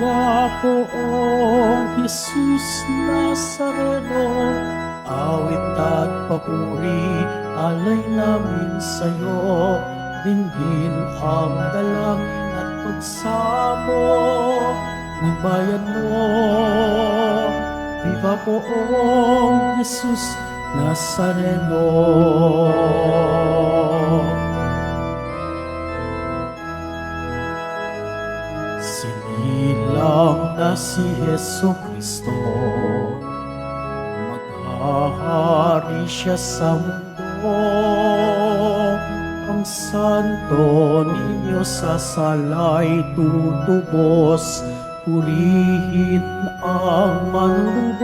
Viva poong Jesus Nazareno, awit at papuri, alay namin sa'yo, dinggin ang dalangin at pagsamo ng bayan mo. Viva poong Jesus Nazareno. Sinilang na si Heso Kristo, maghahari siya sa mundo. Ang santo ninyo sa salay tutubos, purihin ang manunubos.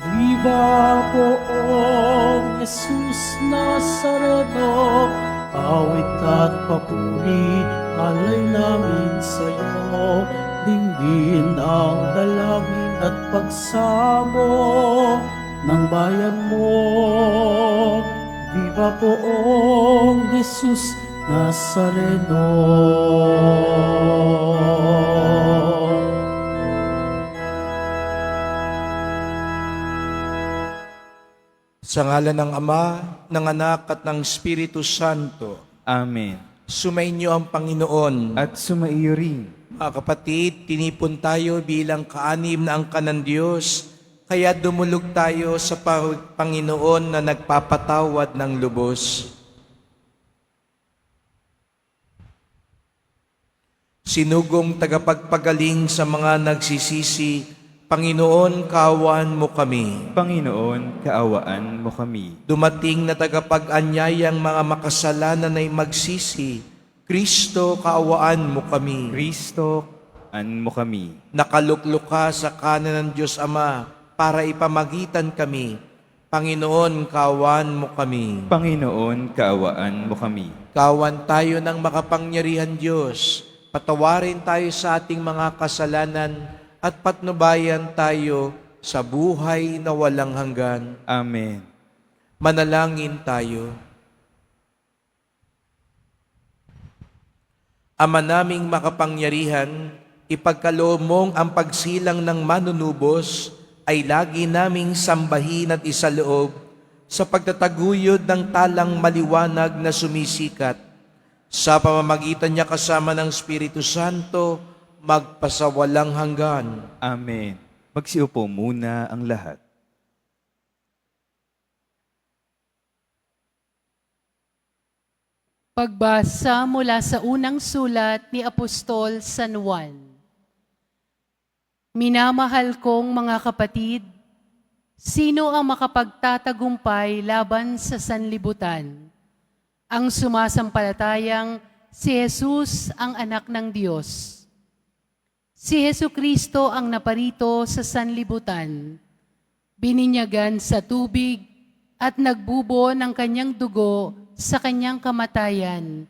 Viva poong Jesus Nazareno, awit at papuri, alay namin sa'yo, dinggin ang dalangin at pagsamo ng bayan mo. Viva poong Jesus Nazareno. Sa ngalan ng Ama, ng Anak at ng Espiritu Santo. Amen. Sumainyo ang Panginoon. At sumaiyo rin. Mga kapatid, tinipon tayo bilang kaanim na angkan ng Diyos, kaya dumulog tayo sa Panginoon na nagpapatawad ng lubos. Sinugong tagapagpagaling sa mga nagsisisi, Panginoon, kaawaan mo kami. Panginoon, kaawaan mo kami. Dumating na tagapag-anyayang mga makasalanan ay magsisi, Kristo, kaawaan mo kami. Kristo, an mo kami. Nakaluklok ka sa kanan ng Diyos Ama para ipamagitan kami. Panginoon, kaawaan mo kami. Panginoon, kaawaan mo kami. Kawan tayo ng makapangyarihan Diyos. Patawarin tayo sa ating mga kasalanan at patnubayan tayo sa buhay na walang hanggan. Amen. Manalangin tayo. Ama naming makapangyarihan, ipagkaloob mong ang pagsilang ng manunubos ay lagi naming sambahin at isaloob sa pagtataguyod ng talang maliwanag na sumisikat. Sa pamamagitan niya kasama ng Espiritu Santo, magpasawalang hanggan. Amen. Magsiupo muna ang lahat. Pagbasa mula sa unang sulat ni Apostol San Juan. Minamahal kong mga kapatid, sino ang makapagtatagumpay laban sa sanlibutan? Ang sumasampalatayang si Jesus ang anak ng Diyos. Si Jesucristo ang naparito sa sanlibutan, bininyagan sa tubig at nagbubo ng kanyang dugo sa kanyang kamatayan,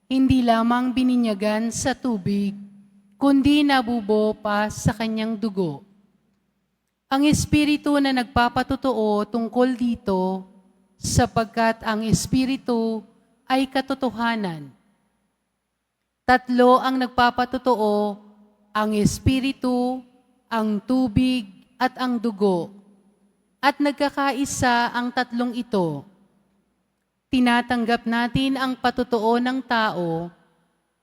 hindi lamang bininyagan sa tubig, kundi nabubo pa sa kanyang dugo. Ang Espiritu na nagpapatotoo tungkol dito, sapagkat ang Espiritu ay katotohanan. Tatlo ang nagpapatotoo, ang Espiritu, ang tubig at ang dugo, at nagkakaisa ang tatlong ito. Tinatanggap natin ang patotoo ng tao,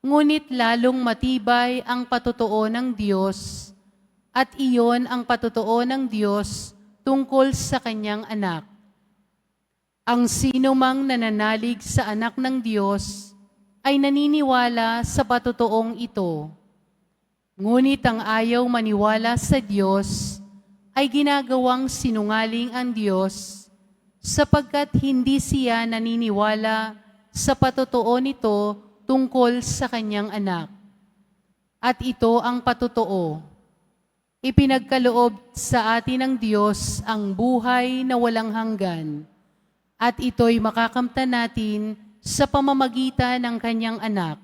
ngunit lalong matibay ang patotoo ng Diyos, at iyon ang patotoo ng Diyos tungkol sa kanyang anak. Ang sino mang nananalig sa anak ng Diyos ay naniniwala sa patotoong ito. Ngunit ang ayaw maniwala sa Diyos ay ginagawang sinungaling ang Diyos, sapagkat hindi siya naniniwala sa patotoo nito tungkol sa kanyang anak. At ito ang patotoo. Ipinagkaloob sa atin ng Diyos ang buhay na walang hanggan, at ito'y makakamtan natin sa pamamagitan ng kanyang anak.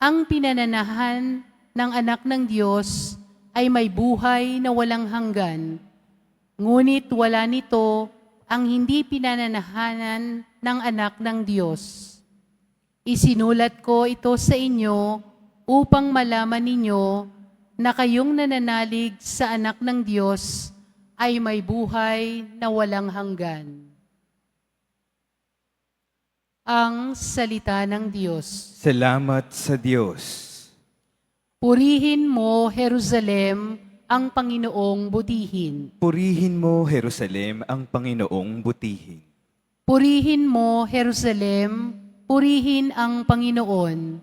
Ang pinananahan ng anak ng Diyos ay may buhay na walang hanggan, ngunit wala nito ang hindi pinananahanan ng anak ng Diyos. Isinulat ko ito sa inyo upang malaman ninyo na kayong nananalig sa anak ng Diyos ay may buhay na walang hanggan. Ang salita ng Diyos. Salamat sa Diyos. Purihin mo, Jerusalem, ang Panginoong butihin. Purihin mo, Jerusalem, ang Panginoong butihin. Purihin mo, Jerusalem, purihin ang Panginoon.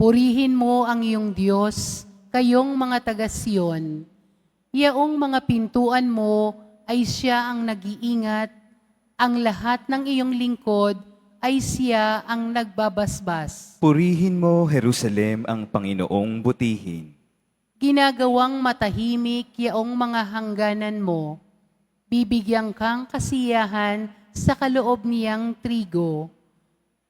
Purihin mo ang iyong Diyos, kayong mga taga-Siyon. Yaong mga pintuan mo ay siya ang nag-iingat, ang lahat ng iyong lingkod ay siya ang nagbabasbas. Purihin mo, Jerusalem, ang Panginoong butihin. Ginagawang matahimik yaong mga hangganan mo. Bibigyan kang kasiyahan sa kaloob niyang trigo.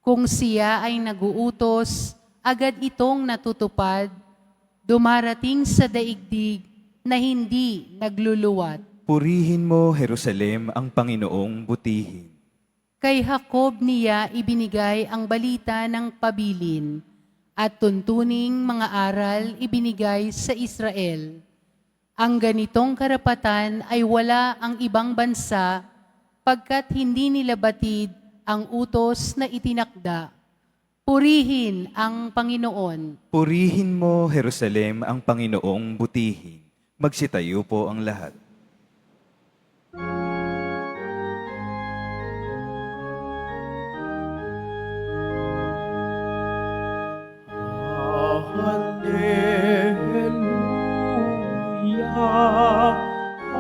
Kung siya ay naguutos, agad itong natutupad, dumarating sa daigdig na hindi nagluluwat. Purihin mo, Jerusalem, ang Panginoong butihin. Kay Jacob niya ibinigay ang balita ng pabilin, at tuntuning mga aral ibinigay sa Israel. Ang ganitong karapatan ay wala ang ibang bansa pagkat hindi nila batid ang utos na itinakda. Purihin ang Panginoon. Purihin mo, Jerusalem, ang Panginoong butihin. Magsitayo po ang lahat. Hallelujah,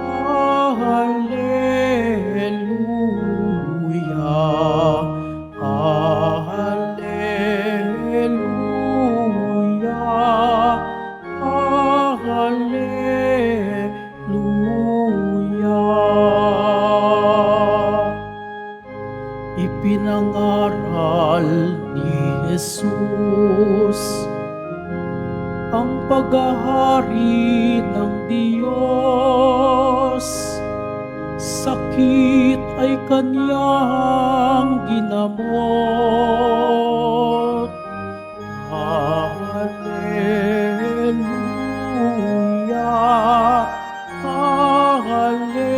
hallelujah, hallelujah. Ipinangaral ni Jesus ang paghahari ng Diyos. Sakit ay kanyang ginamot. Hallelujah, hallelujah, hallelujah.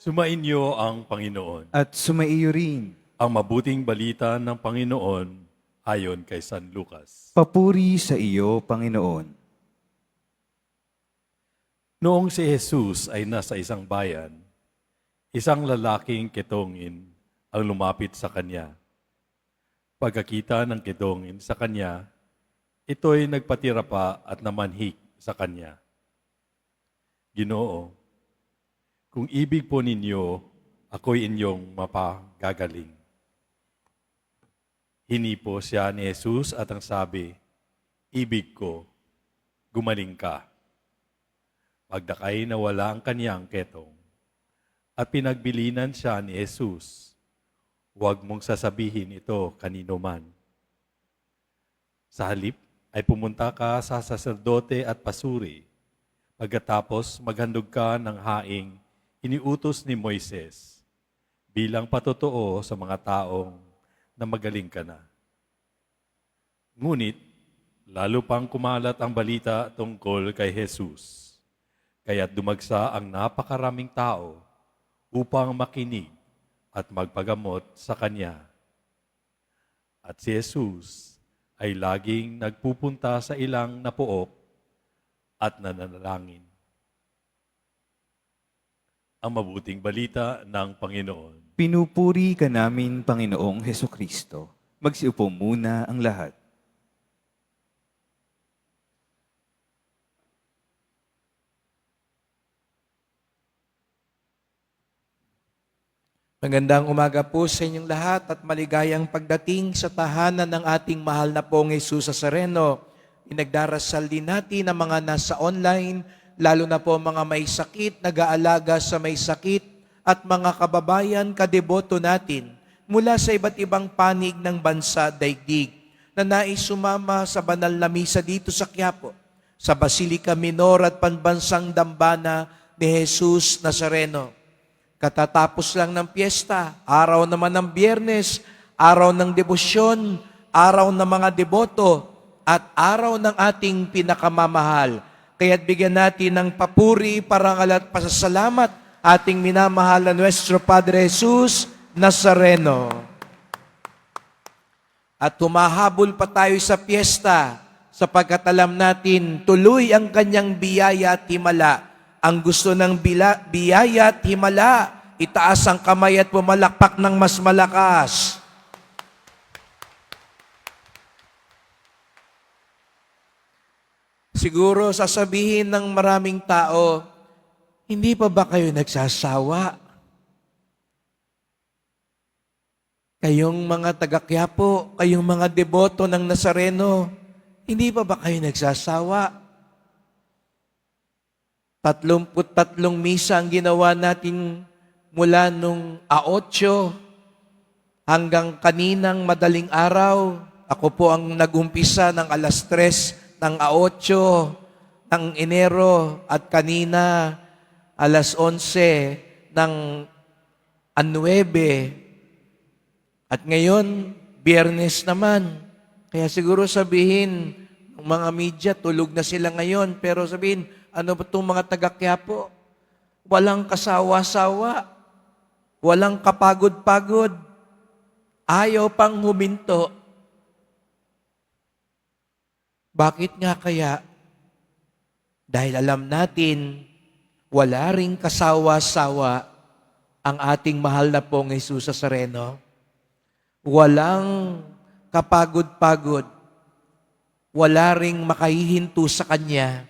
Sumainyo ang Panginoon. At sumaiyo rin. Ang mabuting balita ng Panginoon ayon kay San Lucas. Papuri sa iyo, Panginoon. Noong si Jesus ay nasa isang bayan, isang lalaking kitongin ang lumapit sa kanya. Pagkakita ng kitongin sa kanya, ito'y nagpatira pa at namanhik sa kanya. Ginoo, kung ibig po ninyo, ako'y inyong mapagagaling. Hinipo siya ni Jesus at ang sabi, ibig ko, gumaling ka. Pagdakay nawala ang kanyang ketong at pinagbilinan siya ni Jesus, huwag mong sasabihin ito kanino man. Sa halip ay pumunta ka sa saserdote at pasuri, pagkatapos maghandog ka ng haing iniutos ni Moises bilang patotoo sa mga taong na magaling ka na. Ngunit, lalo pang kumalat ang balita tungkol kay Jesus, kaya't dumagsa ang napakaraming tao upang makinig at magpagamot sa kanya. At si Jesus ay laging nagpupunta sa ilang napuok at nananalangin. Ang mabuting balita ng Panginoon. Pinupuri ka namin, Panginoong Hesukristo. Magsiupo muna ang lahat. Magandang umaga po sa inyong lahat at maligayang pagdating sa tahanan ng ating mahal na pong Jesus Nazareno. Pinagdarasal din natin ang mga nasa online, lalo na po mga may sakit, nag-aalaga sa may sakit, at mga kababayan kadeboto natin mula sa iba't ibang panig ng bansa daigdig. na nais sumama sa banal na misa dito sa Quiapo, sa Basilica Minor at Panbansang Dambana ni Jesus Nazareno. Katatapos lang ng piyesta, araw naman ng Biyernes, araw ng debosyon, araw ng mga deboto, at araw ng ating pinakamamahal. Kaya't bigyan natin ng papuri, parangal at pasasalamat ating minamahal na Nuestro Padre Jesus Nazareno. At humahabol pa tayo sa piyesta sapagkat alam natin tuloy ang kanyang biyaya at himala. Ang gusto ng biyaya at himala, itaas ang kamay at pumalakpak ng mas malakas. Siguro sasabihin ng maraming tao, hindi pa ba kayo nagsasawa? Kayong mga taga-Quiapo, kayong mga deboto ng Nazareno, hindi pa ba kayo nagsasawa? 33 misa ang ginawa natin mula nung 8 hanggang kaninang madaling araw. Ako po ang nagumpisa ng alas 3 ng 8 ng Enero at kanina alas 11 ng 9. At ngayon, Biyernes naman. Kaya siguro sabihin ng mga media, tulog na sila ngayon. Pero sabihin, ano ba itong mga taga-Quiapo? Walang kasawa-sawa. Walang kapagod-pagod. Ayaw pang huminto. Bakit nga kaya? Dahil alam natin, wala ring kasawa-sawa ang ating mahal na pong Jesus Nazareno. Walang kapagod-pagod. Wala ring makahihinto sa Kanya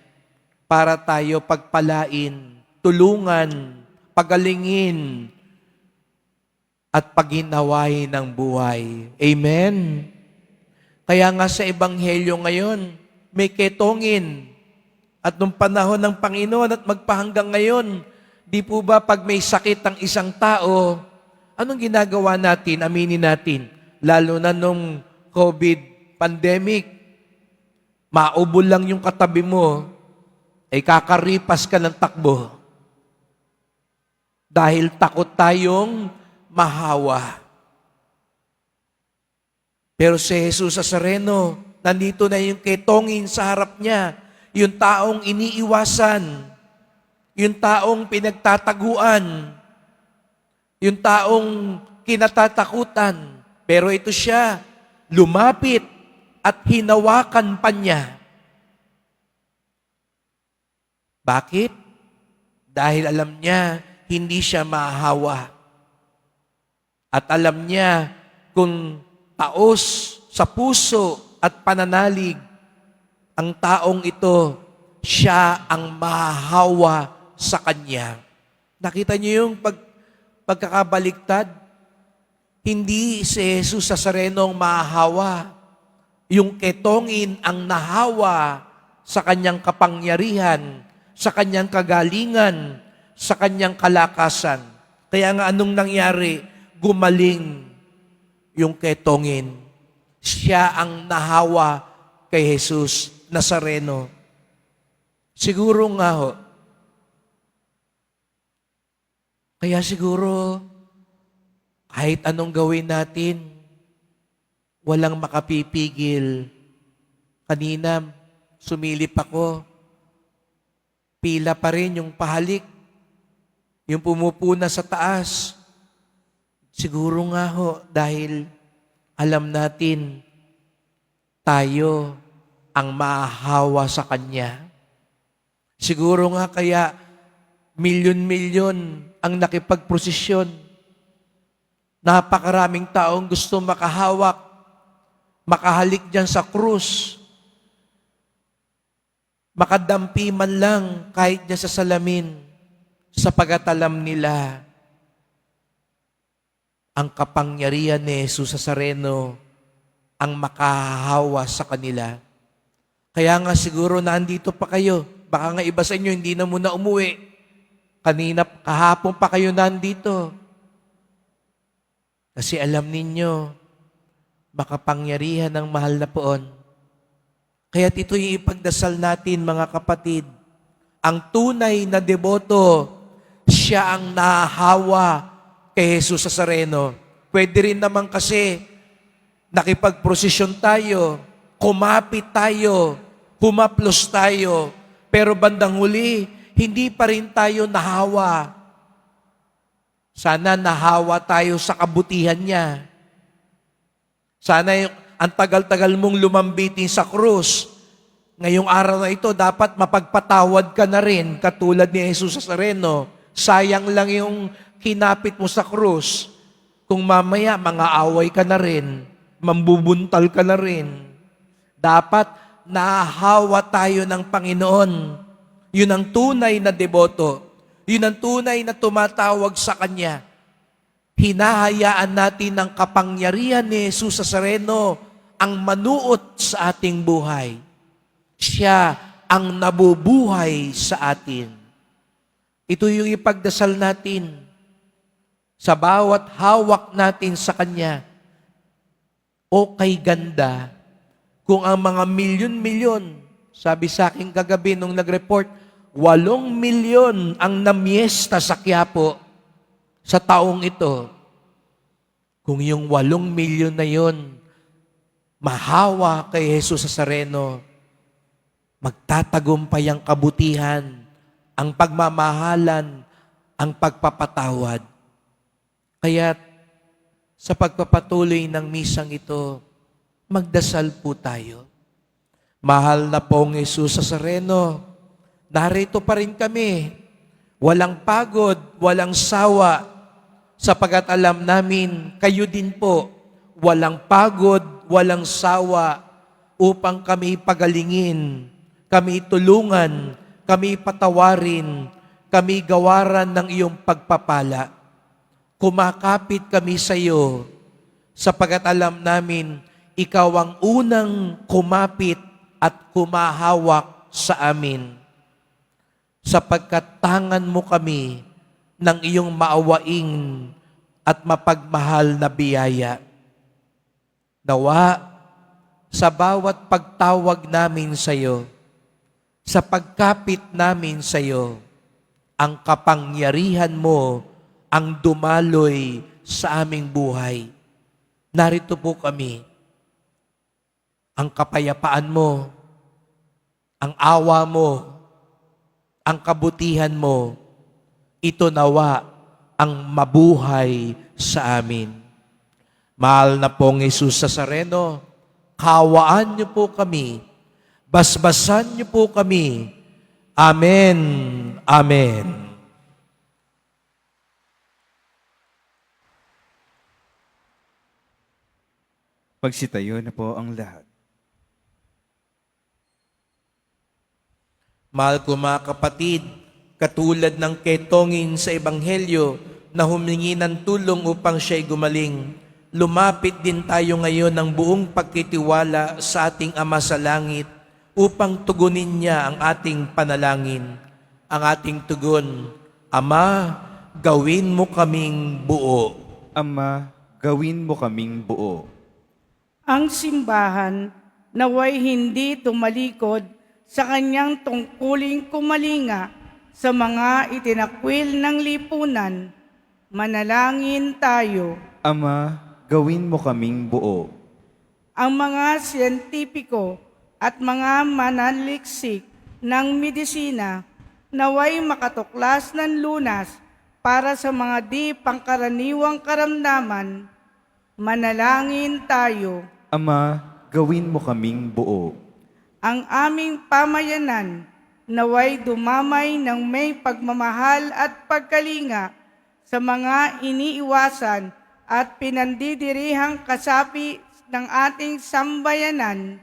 para tayo pagpalain, tulungan, pagalingin, at paginawain ng buhay. Amen? Kaya nga sa Ebanghelyo ngayon, may ketongin. At nung panahon ng Panginoon at magpahanggang ngayon, di po ba pag may sakit ang isang tao, anong ginagawa natin? Aminin natin. Lalo na nung COVID pandemic, maubol lang yung katabi mo, ay kakaripas ka ng takbo. Dahil takot tayong mahawa. Pero si Jesus Nazareno, nandito na yung ketongin sa harap niya, yung taong iniiwasan, yung taong pinagtataguan, yung taong kinatatakutan. Pero ito siya, lumapit at hinawakan pa niya. Bakit? Dahil alam niya, hindi siya mahahawa. At alam niya kung taos sa puso at pananalig ang taong ito, siya ang mahahawa sa kanya. Nakita niyo yung pagkakabaligtad? Hindi si Jesus Nazareno ang mahahawa. Yung ketongin ang nahawa sa kanyang kapangyarihan, sa kanyang kagalingan, sa kanyang kalakasan. Kaya nga anong nangyari? Gumaling yung ketongin. Siya ang nahawa kay Jesus Nazareno. Siguro nga ho, kaya siguro kahit anong gawin natin, walang makapipigil. Kanina, sumilip ako, pila pa rin yung pahalik, yung pumupuna sa taas. Siguro nga ho, dahil alam natin, tayo ang mahahawa sa Kanya. Siguro nga kaya, milyon-milyon ang nakipagprosesyon. Napakaraming taong gusto makahawak, makahalik dyan sa krus, makadampi man lang kahit dyan sa salamin, sapagat alam nila ang kapangyarihan ni Jesus Nazareno ang makahahawa sa kanila. Kaya nga siguro nandito pa kayo. Baka nga iba sa inyo, hindi na muna umuwi. Kahapon pa kayo nandito. Kasi alam ninyo, makapangyarihan ng mahal na poon. Kaya't ito yung ipagdasal natin, mga kapatid. Ang tunay na deboto, siya ang nahahawa kay Jesus Nazareno. Pwede rin naman kasi nakipagprosesyon tayo, kumapit tayo, humaplos tayo, pero bandang huli, hindi pa rin tayo nahawa. Sana nahawa tayo sa kabutihan niya. Sana ang tagal-tagal mong lumambitin sa krus, ngayong araw na ito, dapat mapagpatawad ka na rin, katulad ni Jesus Nazareno. Sayang lang yung kinapit mo sa krus. Kung mamaya, mga away ka na rin, mambubuntal ka na rin. Dapat nahahawa tayo ng Panginoon. Yun ang tunay na deboto. Yun ang tunay na tumatawag sa Kanya. Hinahayaan natin ng kapangyarihan ni Jesus Nazareno ang manuot sa ating buhay. Siya ang nabubuhay sa atin. Ito yung ipagdasal natin sa bawat hawak natin sa Kanya. O kay ganda, kung ang mga milyon-milyon, sabi sa akin kagabi nung nag-report, 8 milyon ang namiesta sa Quiapo sa taong ito. Kung yung 8 milyon na yon mahawa kay Jesus Nazareno, magtatagumpay ang kabutihan, ang pagmamahalan, ang pagpapatawad. Kaya sa pagpapatuloy ng misang ito, magdasal po tayo. Mahal na pong Jesus Nazareno, narito pa rin kami. Walang pagod, walang sawa, sapagat alam namin, kayo din po, walang pagod, walang sawa, upang kami pagalingin, kami tulungan, kami patawarin, kami gawaran ng iyong pagpapala. Kumakapit kami sa iyo, sapagat alam namin, ikaw ang unang kumapit at kumahawak sa amin. Sapagkat tangan mo kami ng iyong maawaing at mapagmahal na biyaya. Nawa, sa bawat pagtawag namin sa iyo, sa pagkapit namin sa iyo, ang kapangyarihan mo ang dumaloy sa aming buhay. Narito po kami. Ang kapayapaan mo, ang awa mo, ang kabutihan mo, ito nawa ang mabuhay sa amin. Mahal na pong Jesus Nazareno, kawaan niyo po kami, basbasan niyo po kami. Amen. Amen. Magsitayo na po ang lahat. Mahal ko mga kapatid, katulad ng ketongin sa Ebanghelyo na humingi ng tulong upang siya'y gumaling, lumapit din tayo ngayon ng buong pagtitiwala sa ating Ama sa Langit upang tugunin niya ang ating panalangin. Ang ating tugon, Ama, gawin mo kaming buo. Ama, gawin mo kaming buo. Ang simbahan naway hindi tumalikod sa kanyang tungkuling kumalinga sa mga itinakwil ng lipunan. Manalangin tayo. Ama, gawin mo kaming buo. Ang mga siyentipiko at mga mananliksik ng medisina naway makatuklas ng lunas para sa mga di pangkaraniwang karamdaman. Manalangin tayo. Ama, gawin mo kaming buo. Ang aming pamayanan naway dumamay ng may pagmamahal at pagkalinga sa mga iniiwasan at pinandidirihang kasapi ng ating sambayanan.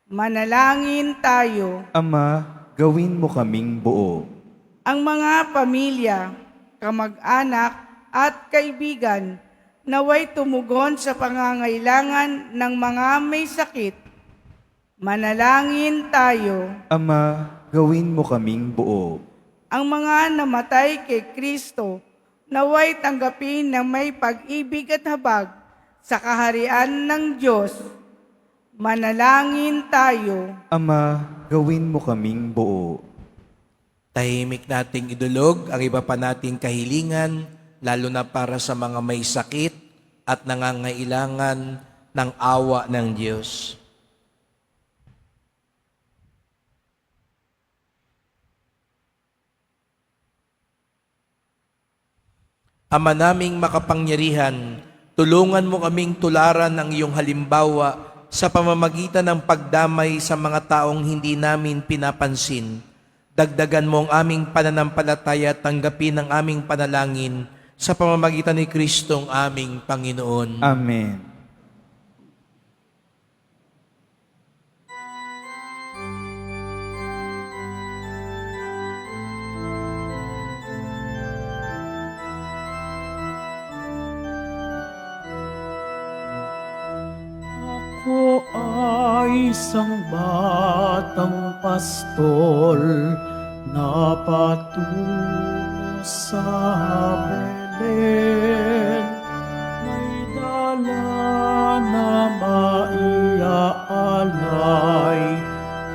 Manalangin tayo. Ama, gawin mo kaming buo. Ang mga pamilya, kamag-anak at kaibigan naway tumugon sa pangangailangan ng mga may sakit. Manalangin tayo. Ama, gawin mo kaming buo. Ang mga namatay kay Kristo naway tanggapin ng may pag-ibig at habag sa kaharian ng Diyos. Manalangin tayo. Ama, gawin mo kaming buo. Tahimik nating idulog ang iba pa nating kahilingan, lalo na para sa mga may sakit at nangangailangan ng awa ng Diyos. Ama naming makapangyarihan, tulungan mo kaming tularan ng iyong halimbawa sa pamamagitan ng pagdamay sa mga taong hindi namin pinapansin. Dagdagan mo ang aming pananampalataya at tanggapin ang aming panalangin sa pamamagitan ni Kristong aming Panginoon. Amen. Ako ay isang batang pastol na patungo sa Belen. May dala na maiaalay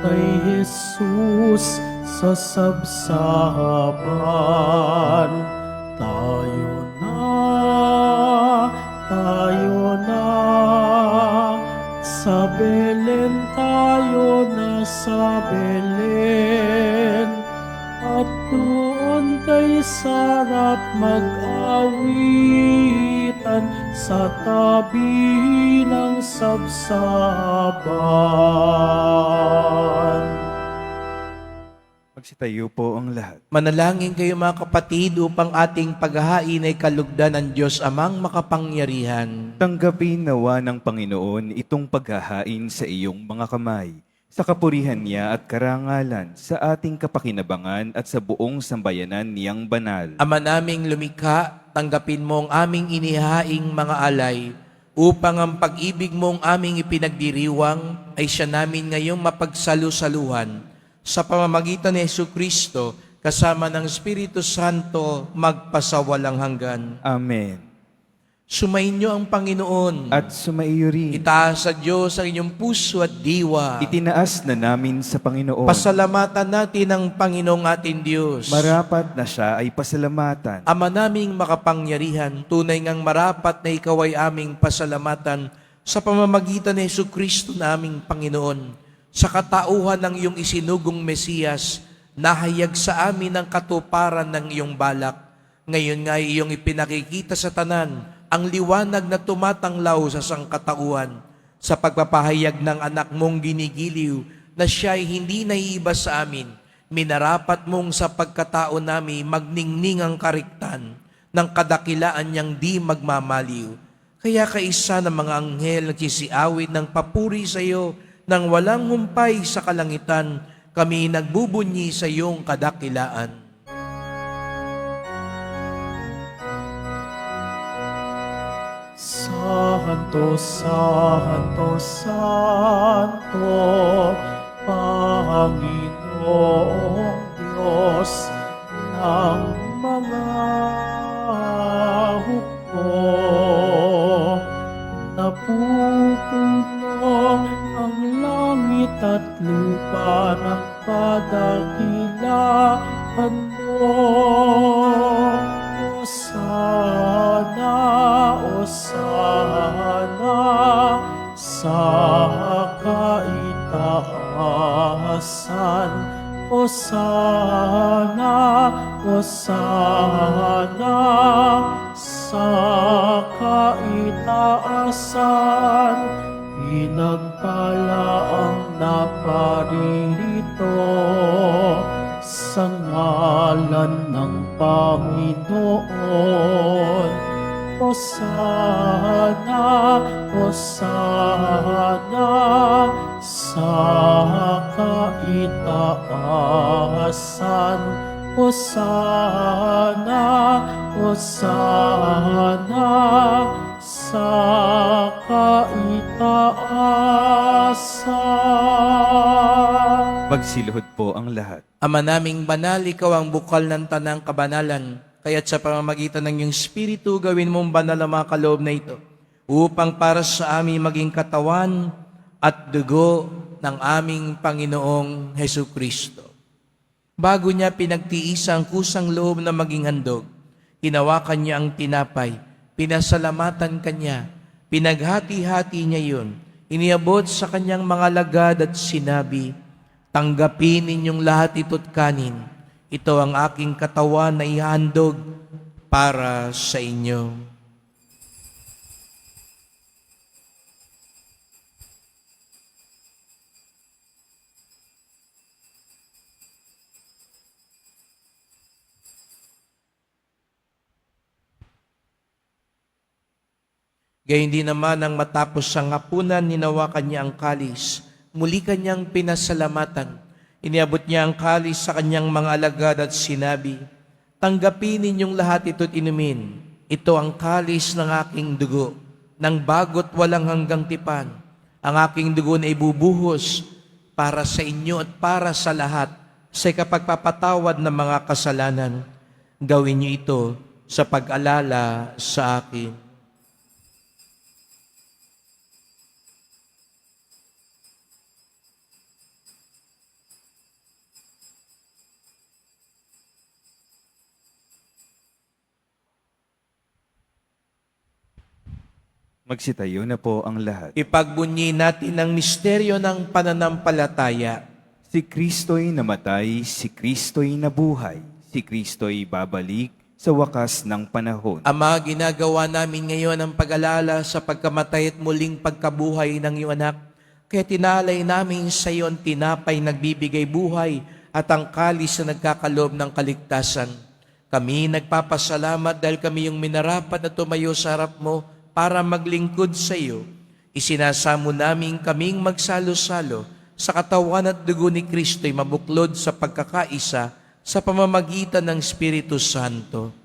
kay Jesus sa sabsaban. Tayo na, sa Belen tayo na sa Belen, at doon kay sarap mag-awitan sa tabi ng sabsaban. Magsitayo po ang lahat. Manalangin kayo mga kapatid upang ating paghahain ay kalugdan ng Diyos amang makapangyarihan. Tanggapin nawa ng Panginoon itong paghahain sa iyong mga kamay, sa kapurihan niya at karangalan, sa ating kapakinabangan at sa buong sambayanan niyang banal. Ama naming lumikha, tanggapin mo ang aming inihaing mga alay, upang ang pag-ibig mong aming ipinagdiriwang ay siya namin ngayong mapagsalu-saluhan sa pamamagitan ni Jesucristo kasama ng Espiritu Santo magpasawalang hanggan. Amen. Sumainyo ang Panginoon. At sumaiyo rin. Itaas sa Diyos ang inyong puso at diwa. Itinaas na namin sa Panginoon. Pasalamatan natin ang Panginoong ating Diyos. Marapat na siya ay pasalamatan. Ama naming makapangyarihan, tunay ngang marapat na ikaw ay aming pasalamatan sa pamamagitan ni Jesucristo na aming Panginoon. Sa katauhan ng iyong isinugong Mesiyas, nahayag sa amin ang katuparan ng iyong balak. Ngayon nga iyong ipinakikita sa tanan ang liwanag na tumatanglaw sa sangkatauhan sa pagpapahayag ng anak mong ginigiliw na siya ay hindi naiiba sa amin. Minarapat mong sa pagkatao namin magningning ang kariktan ng kadakilaan niyang di magmamaliw. Kaya kaisa ng mga anghel nagsisiawit ng papuri sa iyo nang walang humpay sa kalangitan, kami nagbubunyi sa iyong kadakilaan. Santo, Santo, Santo, Panginoong Diyos ng mga hukbo, napupuno ang langit at lupa ng kadakilaan mo. Osana sa kaitaasan. Osana sa kaitaasan. Pinagpala ang naparirito sa ngalan ng Panginoon. Osana sa kaitaasan. Osana sa kaitaasan. Magsiluhod po ang lahat. Ama naming banal, ikaw ang bukal ng tanang kabanalan, kaya't sa pamamagitan ng iyong Espiritu, gawin mong banal ang mga kaloob na ito, upang para sa amin maging katawan at dugo ng aming Panginoong Hesu Kristo. Bago niya pinagtiis ang kusang loob na maging handog, hinawakan niya ang tinapay, pinasalamatan kanya, pinaghati-hati niya yun, iniabot sa kanyang mga lagad at sinabi, "Tanggapin ninyong lahat ito't kanin. Ito ang aking katawan na ihandog para sa inyo." Gayun din naman nang matapos ang hapunan, ninawakan niya ang kalis. Muli kanyang pinasalamatan. Iniabot niya ang kalis sa kanyang mga alagad at sinabi, "Tanggapin ninyong lahat ito't inumin. Ito ang kalis ng aking dugo, ng bago't walang hanggang tipan. Ang aking dugo na ibubuhos para sa inyo at para sa lahat sa kapagpapatawad ng mga kasalanan. Gawin niyo ito sa pag-alala sa akin." Magsitayo na po ang lahat. Ipagbunyi natin ang misteryo ng pananampalataya. Si Kristo'y namatay, si Kristo'y nabuhay, si Kristo'y babalik sa wakas ng panahon. Ama, ginagawa namin ngayon ang pag-alala sa pagkamatay at muling pagkabuhay ng iyong anak. Kaya tinalay namin sa iyo ang tinapay nagbibigay buhay at ang kalis na nagkakaloob ng kaligtasan. Kami nagpapasalamat dahil kami yung minarapat na tumayo sa harap mo para maglingkod sa iyo. Isinasamo namin kaming magsalo-salo sa katawan at dugo ni Kristo'y mabuklod sa pagkakaisa sa pamamagitan ng Espiritu Santo.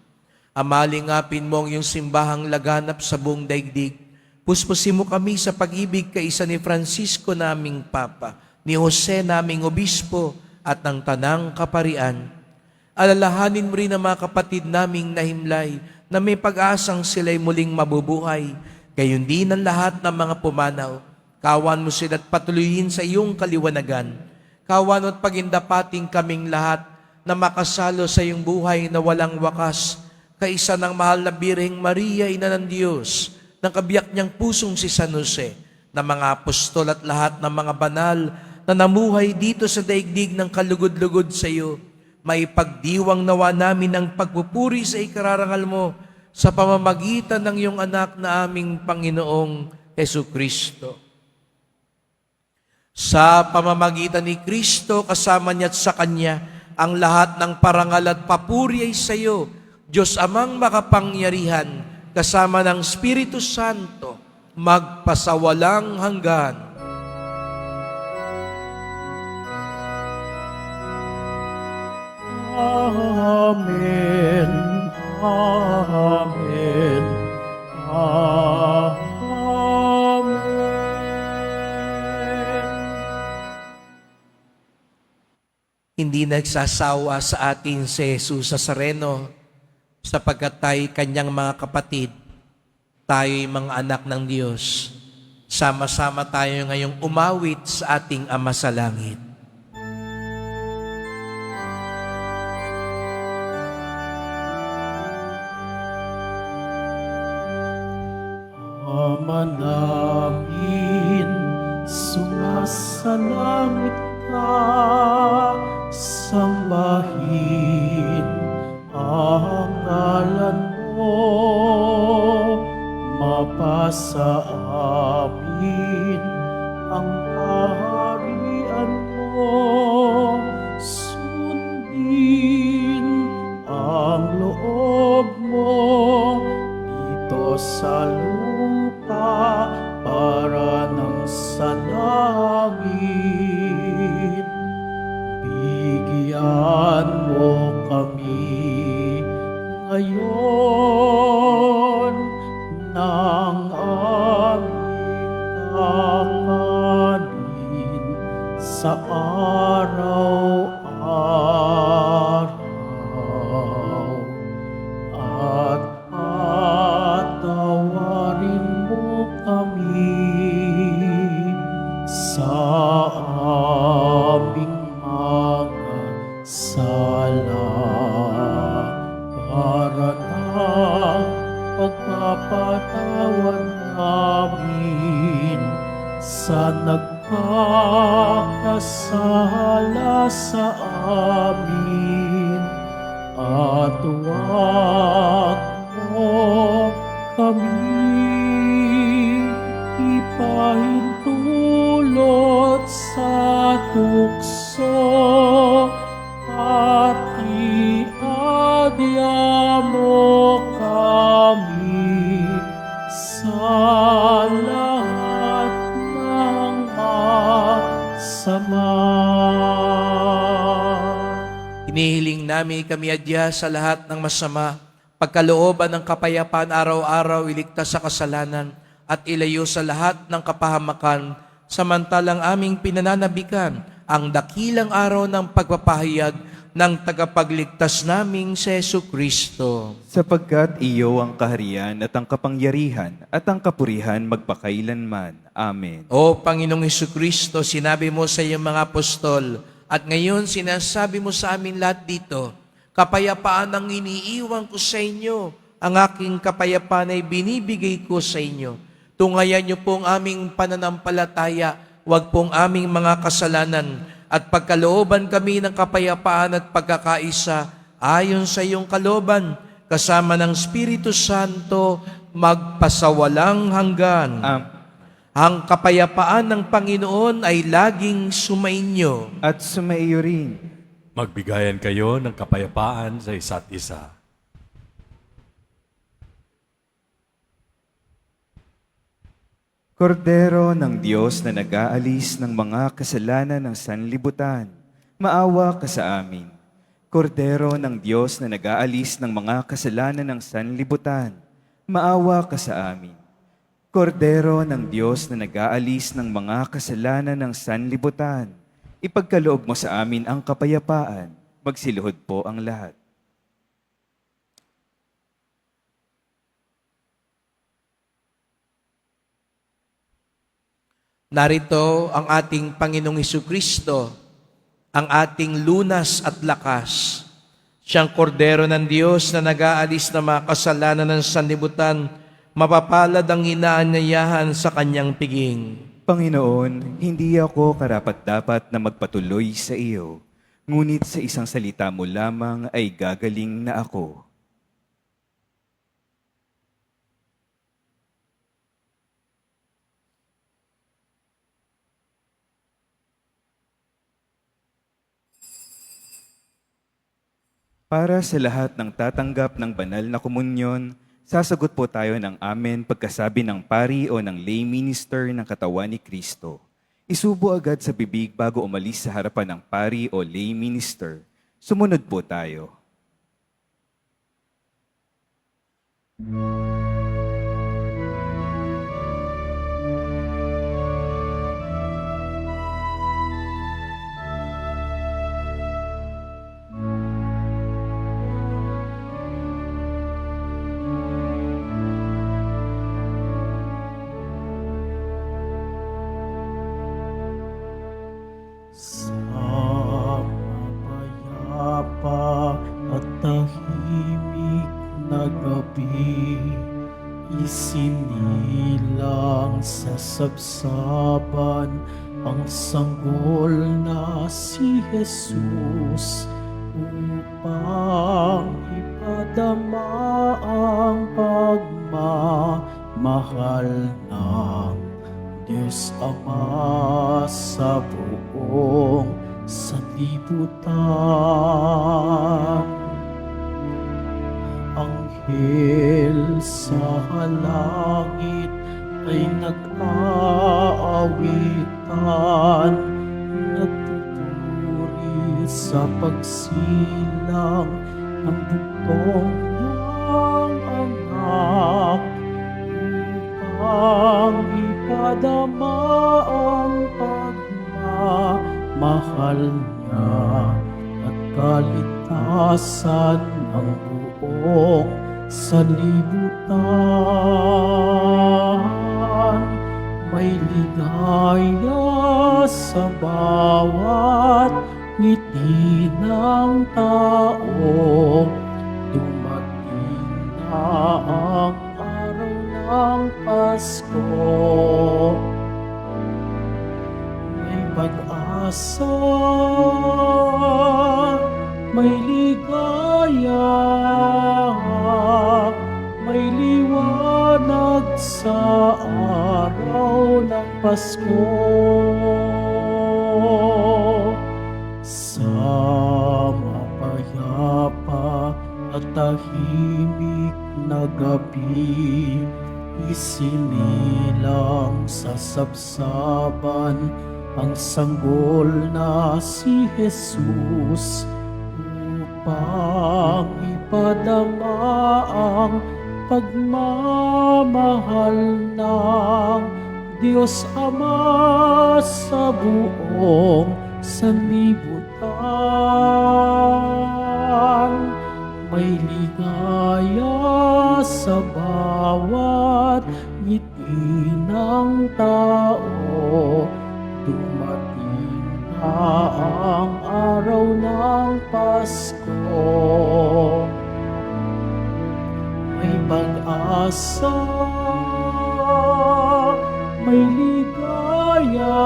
Amalingapin mo ang iyong simbahang laganap sa buong daigdig. Puspusin mo kami sa pag-ibig kaisa ni Francisco naming Papa, ni Jose naming Obispo at ng Tanang Kaparian. Alalahanin mo rin ang mga kapatid naming nahimlay na may pag-asang sila'y muling mabubuhay. Gayon din ang lahat ng mga pumanaw. Kawan mo sila at patuloyin sa iyong kaliwanagan. Kawan mo at pagindapating kaming lahat na makasalo sa iyong buhay na walang wakas. Kaisa ng mahal na Birheng Maria, Ina ng Diyos, ng kabiyak niyang pusong si San Jose, na mga apostol at lahat ng mga banal na namuhay dito sa daigdig ng kalugod-lugod sa iyo. May pagdiwang nawa namin ang pagpupuri sa ikararangal mo sa pamamagitan ng iyong anak na aming Panginoong Hesu Kristo. Sa pamamagitan ni Kristo, kasama niya at sa Kanya, ang lahat ng parangal at papuri ay sa iyo, Diyos Amang makapangyarihan, kasama ng Espiritu Santo, magpasawalang hanggan. Amen. Amen. Amen. Hindi nagsasawa sa atin si Jesus Nazareno sapagkat tayo'y kanyang mga kapatid, tayo'y mga anak ng Diyos. Sama-sama tayo ngayong umawit sa ating Ama sa Langit. Ama namin, sumasalangit ka, sambahin ang ngalan mo, mapasa amin ang kaharian mo, sundin ang loob mo dito sa lupa para ng sa langit. Bigyan mo kami ngayon ng aming kakanin sa araw-araw. At patawarin mo sa nagkakasala sa amin, at huwag mo kami ipahintulot sa tukso, at iadya mo kami sa lahat ng masama. Hinihiling namin kami adya sa lahat ng masama, pagkalooban ng kapayapaan araw-araw, iligtas sa kasalanan, at ilayo sa lahat ng kapahamakan, samantalang aming pinananabikan ang dakilang araw ng pagpapahayag ng tagapagligtas naming si Jesucristo. Sapagkat iyo ang kaharian at ang kapangyarihan at ang kapurihan magpakailanman. Amen. O Panginoong Jesucristo, sinabi mo sa iyong mga apostol, at ngayon sinasabi mo sa amin lahat dito, kapayapaan ang iniiwan ko sa inyo, ang aking kapayapaan ay binibigay ko sa inyo. Tungayan niyo pong aming pananampalataya, wag pong aming mga kasalanan, at pagkalooban kami ng kapayapaan at pagkakaisa, ayon sa iyong kalooban, kasama ng Espiritu Santo, magpasawalang hanggan. Ang kapayapaan ng Panginoon ay laging sumainyo. At sumaiyo rin. Magbigayan kayo ng kapayapaan sa isa't isa. Kordero ng Diyos na nag-aalis ng mga kasalanan ng sanlibutan, maawa ka sa amin. Kordero ng Diyos na nag-aalis ng mga kasalanan ng sanlibutan, maawa ka sa amin. Kordero ng Diyos na nag-aalis ng mga kasalanan ng sanlibutan, ipagkaloob mo sa amin ang kapayapaan. Magsiluhod po ang lahat. Narito ang ating Panginoong Jesucristo, ang ating lunas at lakas. Siyang kordero ng Diyos na nag-aalis ng mga kasalanan ng sanlibutan, mapapalad ang inaanyayahan sa kanyang piging. Panginoon, hindi ako karapat-dapat na magpatuloy sa iyo, ngunit sa isang salita mo lamang ay gagaling na ako. Para sa lahat ng tatanggap ng banal na komunyon, sasagot po tayo ng amen pagkasabi ng pari o ng lay minister ng katawan ni Kristo. Isubo agad sa bibig bago umalis sa harapan ng pari o lay minister. Sumunod po tayo. Sa mapayapa at tahimik na gabi, isinilang sa sabsaban ang sanggol na si Jesus, upang ipadama ang pagmamahal ng Diyos Ama sa buong sanlibutan. Anghel sa langit ay nag-aawitan, nagpupuri sa pagsilang ng bugtong niyang anak, upang ipadama ang pagmamahal niya at kaligtasan ng buong sanlibutan. May ligaya sa bawat ngiti ng tao, dumating na ang araw ng Pasko. pag-asa, may ligaya, may liwanag sa araw ng Pasko. Sa mapayapa at tahimik na gabi, isinilang sa sabsaban ang sanggol na si Jesus upang ipadama ang pagmamahal ng Diyos Ama sa buong sanlibutan. May ligaya sa bawat ngiti ng tao. Dumating na ang araw ng Pasko. May pag-asa, may ligaya,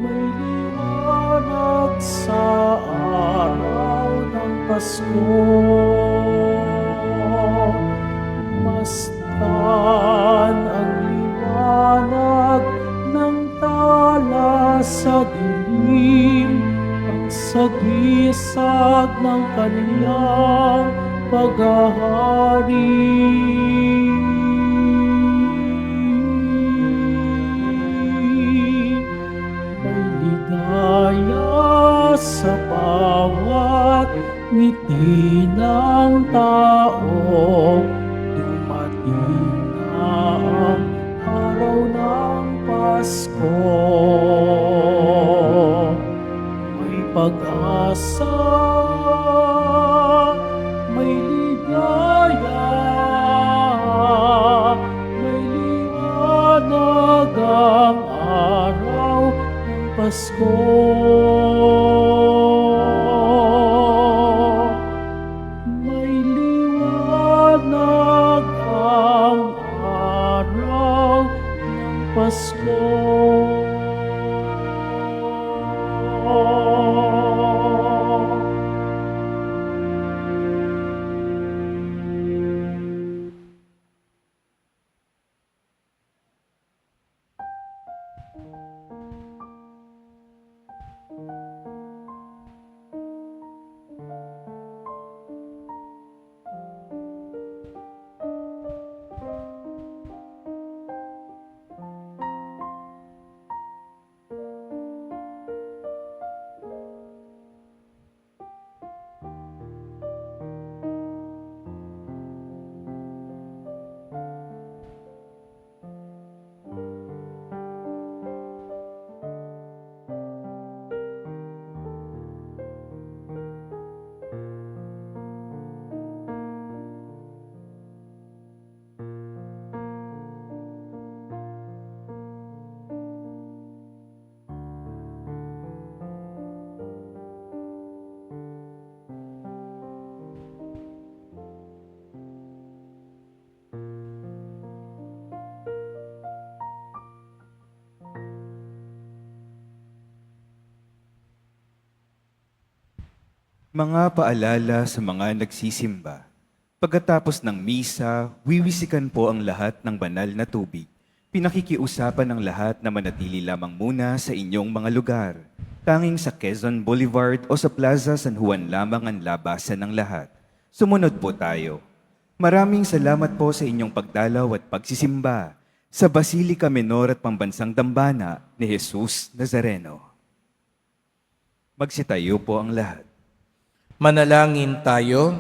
may liwanag sa araw ng Pasko. Masdan ang liwanag ng tala sa dilim, ang sagisag ng kaniyang paghahari. May ligaya sa bawat ngiti ng tao. Dumating na ang araw ng Pasko. May pag-asa, may ligaya, may liwanag ang araw ng Pasko. May liwanag ang araw ng Pasko. Mga paalala sa mga nagsisimba. Pagkatapos ng misa, wiwisikan po ang lahat ng banal na tubig. Pinakikiusapan ng lahat na manatili lamang muna sa inyong mga lugar. Tanging sa Quezon Boulevard o sa Plaza San Juan lamang ang labasan ng lahat. Sumunod po tayo. Maraming salamat po sa inyong pagdalaw at pagsisimba sa Basilica Menor at Pambansang Dambana ni Jesus Nazareno. Magsitayo po ang lahat. Manalangin tayo.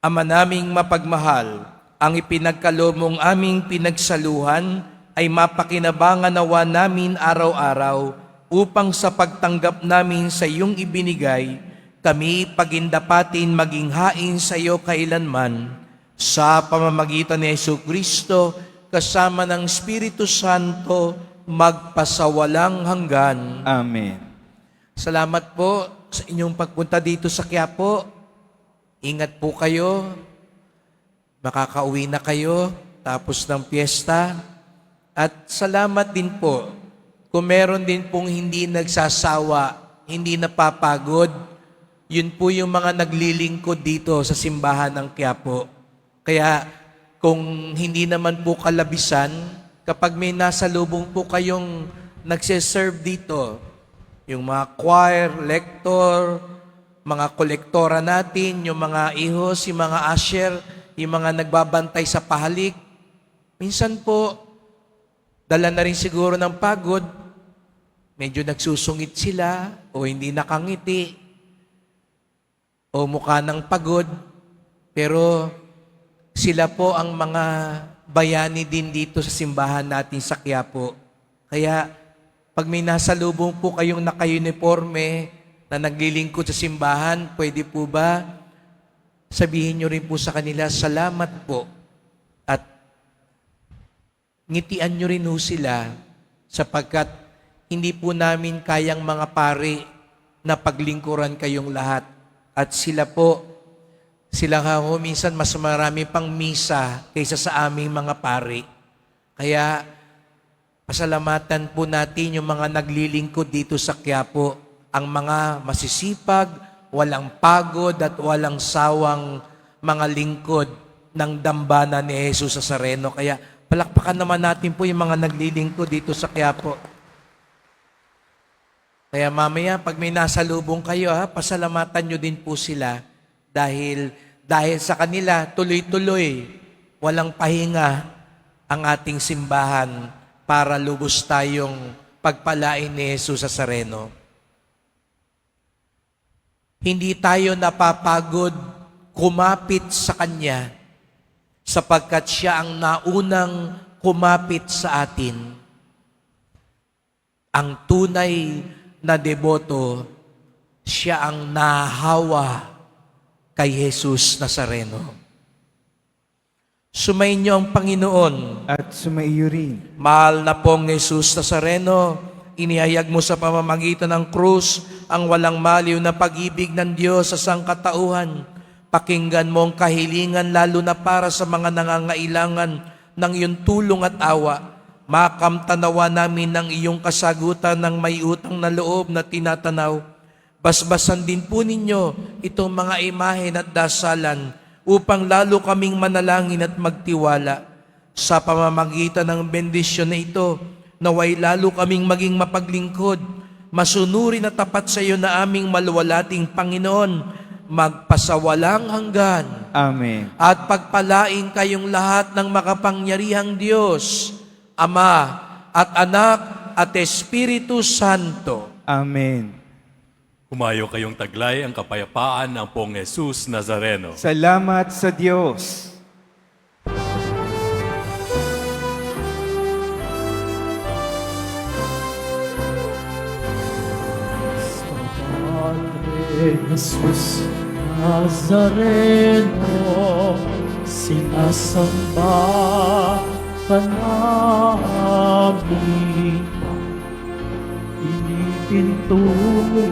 Ama naming mapagmahal, ang ipinagkaloob mong aming pinagsaluhan ay mapakinabangan nawa namin araw-araw upang sa pagtanggap namin sa iyong ibinigay, kami pagindapatin maging hain sa iyo kailanman. Sa pamamagitan ni Jesucristo, kasama ng Espiritu Santo, magpasawalang hanggan. Amen. Salamat po sa inyong pagpunta dito sa Quiapo. Ingat po kayo. makakauwi na kayo tapos ng piyesta. At salamat din po kung meron din pong hindi nagsasawa, hindi napapagod. Yun po yung mga naglilingkod dito sa simbahan ng Quiapo. Kaya kung hindi naman po kalabisan, kapag may nasa lubong po kayong nagsiserve dito, yung mga choir, lector, mga kolektora natin, yung mga ihos, yung mga usher, yung mga nagbabantay sa pahalik, minsan po, dala na rin siguro ng pagod, medyo nagsusungit sila, o hindi nakangiti, o mukha ng pagod, pero sila po ang mga bayani din dito sa simbahan natin sa Quiapo. Kaya, pag may nasa lubong po kayong naka-uniforme na naglilingkod sa simbahan, pwede po ba sabihin nyo rin po sa kanila, salamat po. At ngitian nyo rin po sila sapagkat hindi po namin kayang mga pari na paglingkuran kayong lahat. At sila minsan mas marami pang misa kaysa sa aming mga pari. Kaya pasalamatan po natin yung mga naglilingkod dito sa Quiapo, ang mga masisipag, walang pagod at walang sawang mga lingkod ng dambana ni Jesus Nazareno. Kaya palakpakan naman natin po yung mga naglilingkod dito sa Quiapo. Kaya mamaya, pag may nasa lubong kayo, pasalamatan nyo din po sila dahil sa kanila, tuloy-tuloy, walang pahinga ang ating simbahan para lubos tayong pagpalain ni Jesus Nazareno. Hindi tayo napapagod kumapit sa Kanya sapagkat Siya ang naunang kumapit sa atin. Ang tunay na deboto, Siya ang nahawa kay Jesus Nazareno. Sumainyo ang Panginoon. At sumaiyo rin. Mahal na pong Jesus Nazareno, inihayag mo sa pamamagitan ng krus ang walang maliw na pag-ibig ng Diyos sa sangkatauhan. Pakinggan mo ang kahilingan lalo na para sa mga nangangailangan ng iyong tulong at awa. Makamtanawa namin ng iyong kasagutan ng may utang na loob na tinatanaw. Basbasan din po ninyo itong mga imahen at dasalan upang lalo kaming manalangin at magtiwala. Sa pamamagitan ng bendisyon na ito, naway lalo kaming maging mapaglingkod, masunurin at tapat sa iyo na aming maluwalating Panginoon, magpasawalang hanggan. Amen. At pagpalain kayong lahat ng makapangyarihang Diyos, Ama at Anak at Espiritu Santo. Amen. Humayo kayong taglay ang kapayapaan ng Pong Jesus Nazareno. Salamat sa Diyos. Padre Jesus Nazareno, sinasamba ka namin. Pintulo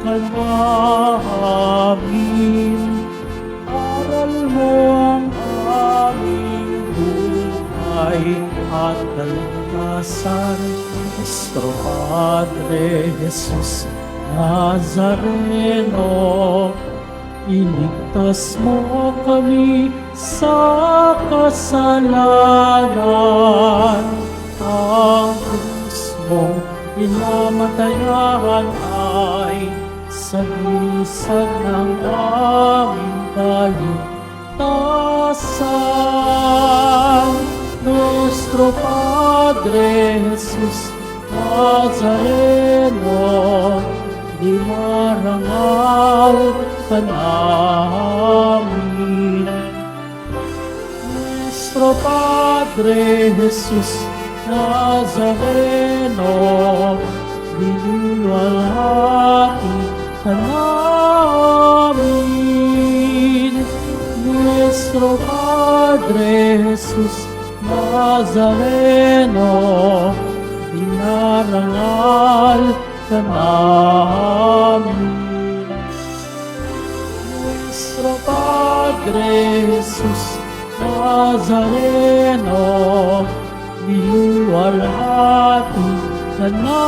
ka namin, aral mo ang aming buhay at kalikasan. Nuestro Padre Jesus Nazareno, iligtas mo kami sa kasalanan. Ang krus mong pinamatayan ay sagisag ng aming kaligtasan. Nuestro Padre Jesus Nazareno, dinarangal ka namin. Nuestro Padre Jesus Nazareno, diniwalhati ka namin. Nuestro Padre Jesus Nazareno, dinarangal ka namin. Nuestro Padre Jesus Nazareno, niluwalhati ka na.